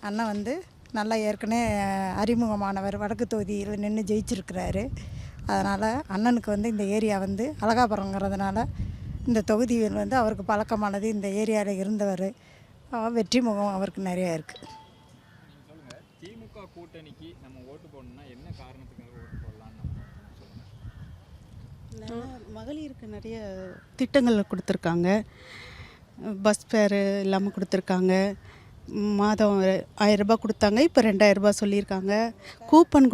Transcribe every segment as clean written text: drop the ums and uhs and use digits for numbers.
அண்ணன் வந்து நல்லா ஏற்கனவே அறிமுகமானவர், வடக்கு தொகுதியில் நின்று ஜெயிச்சிருக்கிறாரு. அதனால் அண்ணனுக்கு வந்து இந்த ஏரியா வந்து அழகாபுரங்கிறதுனால இந்த தொகுதியில் வந்து அவருக்கு பழக்கமானது, இந்த ஏரியாவில் இருந்தவர், வெற்றி முகம் அவருக்கு நிறையா இருக்குது. சொல்லுங்கள், திமுக கூட்டணிக்கு நம்ம ஓட்டு போடணும்னா என்ன காரணத்துக்காக ஓட்டு போடலான்னு மகளிருக்கு நிறைய திட்டங்கள் கொடுத்துருக்காங்க. பஸ் ஃபேரு இல்லாமல் கொடுத்துருக்காங்க. மாதம் 1000 ரூபாய் கொடுத்தாங்க, இப்போ 2000 ரூபாய் சொல்லியிருக்காங்க. கூப்பன்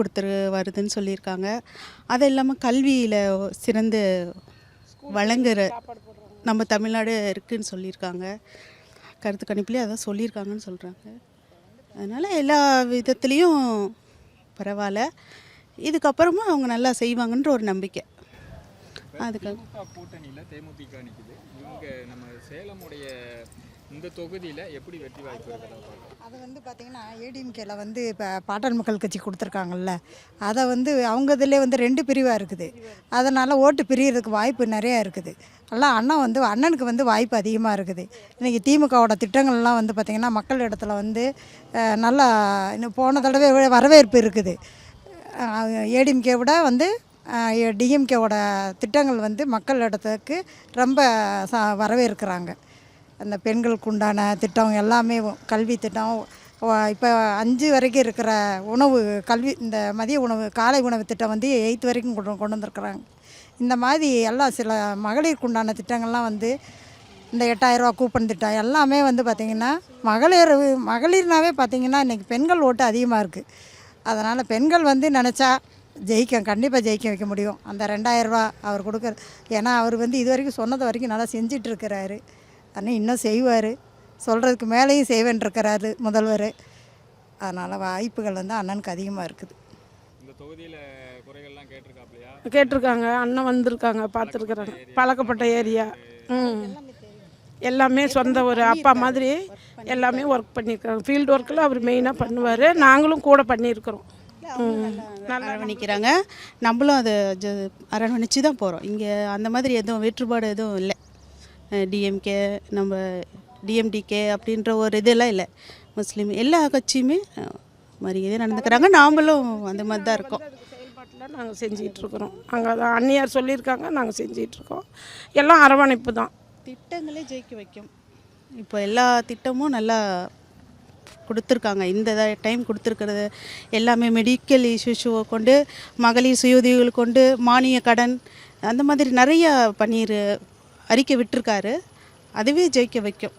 வருதுன்னு சொல்லியிருக்காங்க. அது இல்லாமல் கல்வியில் சிறந்து வழங்குகிற நம்ம தமிழ்நாடு இருக்குதுன்னு சொல்லியிருக்காங்க. கருத்து கணிப்புலேயே அதான் சொல்லியிருக்காங்கன்னு சொல்கிறாங்க. அதனால் எல்லா விதத்துலேயும் பரவாயில்ல. இதுக்கப்புறமா அவங்க நல்லா செய்வாங்கன்ற ஒரு நம்பிக்கை. அதுக்கு கூட்டணியில் தேமுதிக நிற்குது. இவங்க நம்ம சேலமுடைய இந்த தொகுதியில் எப்படி வெற்றி வாய்ப்பு இருக்கிறதா? அது வந்து பார்த்திங்கன்னா ஏடிஎம்கேல வந்து இப்போ பாட்டாளி மக்கள் கட்சி கொடுத்துருக்காங்கல்ல, அதை வந்து அவங்க இதில் வந்து 2 பிரிவாக இருக்குது. அதனால் ஓட்டு பிரியறதுக்கு வாய்ப்பு நிறையா இருக்குது. எல்லாம் அண்ணனுக்கு வந்து வாய்ப்பு அதிகமாக இருக்குது. இன்றைக்கி திமுகவோட திட்டங்கள்லாம் வந்து பார்த்திங்கன்னா மக்கள் இடத்துல வந்து நல்லா இன்னும் போன தடவை வரவேற்பு இருக்குது. ஏடிஎம்கே விட வந்து டிஎம்கேவோட திட்டங்கள் வந்து மக்கள் இடத்துக்கு ரொம்ப வரவேற்கிறாங்க. அந்த பெண்களுக்கு உண்டான திட்டம் எல்லாமே, கல்வி திட்டம், இப்போ 5 வரைக்கும் இருக்கிற உணவு கல்வி, இந்த மதிய உணவு காலை உணவு திட்டம் வந்து 8 வரைக்கும் கொண்டு வந்திருக்கிறாங்க. இந்த மாதிரி எல்லாம் சில மகளிருக்கு உண்டான திட்டங்கள்லாம் வந்து இந்த 8000 ரூபா கூப்பன் திட்டம் எல்லாமே வந்து பார்த்திங்கன்னா மகளிர்னாவே பார்த்திங்கன்னா இன்றைக்கி பெண்கள் ஓட்டு அதிகமாக இருக்குது. அதனால் பெண்கள் வந்து நினச்சா கண்டிப்பாக ஜெயிக்க வைக்க முடியும். அந்த 2000 ரூபா அவர் கொடுக்குற, ஏன்னா அவர் வந்து இது வரைக்கும் சொன்னது வரைக்கும் நல்லா செஞ்சிட்ருக்கிறாரு. ஆனால் இன்னும் செய்வார், சொல்கிறதுக்கு மேலேயும் செய்வேன்ருக்கிறாரு முதல்வர். அதனால் வாய்ப்புகள் வந்து அண்ணனுக்கு அதிகமாக இருக்குது. இந்த தொகுதியில் குறைகள்லாம் கேட்டிருக்காங்க. அண்ணன் வந்திருக்காங்க, பார்த்துருக்குறாங்க. பழக்கப்பட்ட ஏரியா, எல்லாமே சொந்த ஒரு அப்பா மாதிரி எல்லாமே ஒர்க் பண்ணியிருக்காங்க. ஃபீல்டு ஒர்க்கில் அவர் மெயினாக பண்ணுவார். நாங்களும் கூட பண்ணியிருக்கிறோம். அரவணைக்கிறாங்க. நம்மளும் அதை அரவணைச்சு தான் போகிறோம். இங்கே அந்த மாதிரி எதுவும் வேற்றுப்பாடு எதுவும் இல்லை. டிஎம்கே நம்ம டிஎம்டிகே அப்படின்ற ஒரு இதெல்லாம் இல்லை. முஸ்லீம் எல்லா கட்சியுமே மரியாதை நடந்துக்கிறாங்க. நாமளும் அந்த மாதிரி தான் இருக்கோம். செயல்பாட்டில் நாங்கள் செஞ்சிகிட்ருக்குறோம். அங்கே தான் அண்ணியார் சொல்லியிருக்காங்க, நாங்கள் செஞ்சிகிட்ருக்கோம். எல்லாம் அரவணைப்பு தான். திட்டங்களே ஜெயிக்க வைக்கும். இப்போ எல்லா திட்டமும் நல்லா கொடுத்துருக்காங்க. இந்த டைம் கொடுத்துருக்கிறது எல்லாமே மெடிக்கல் இஷ்யூஸை கொண்டு, மகளிர் சுய உதவிகள் கொண்டு, மானிய கடன், அந்த மாதிரி நிறையா அறிக்கை விட்டுருக்காரு. அதுவே ஜெயிக்க வைக்கும்.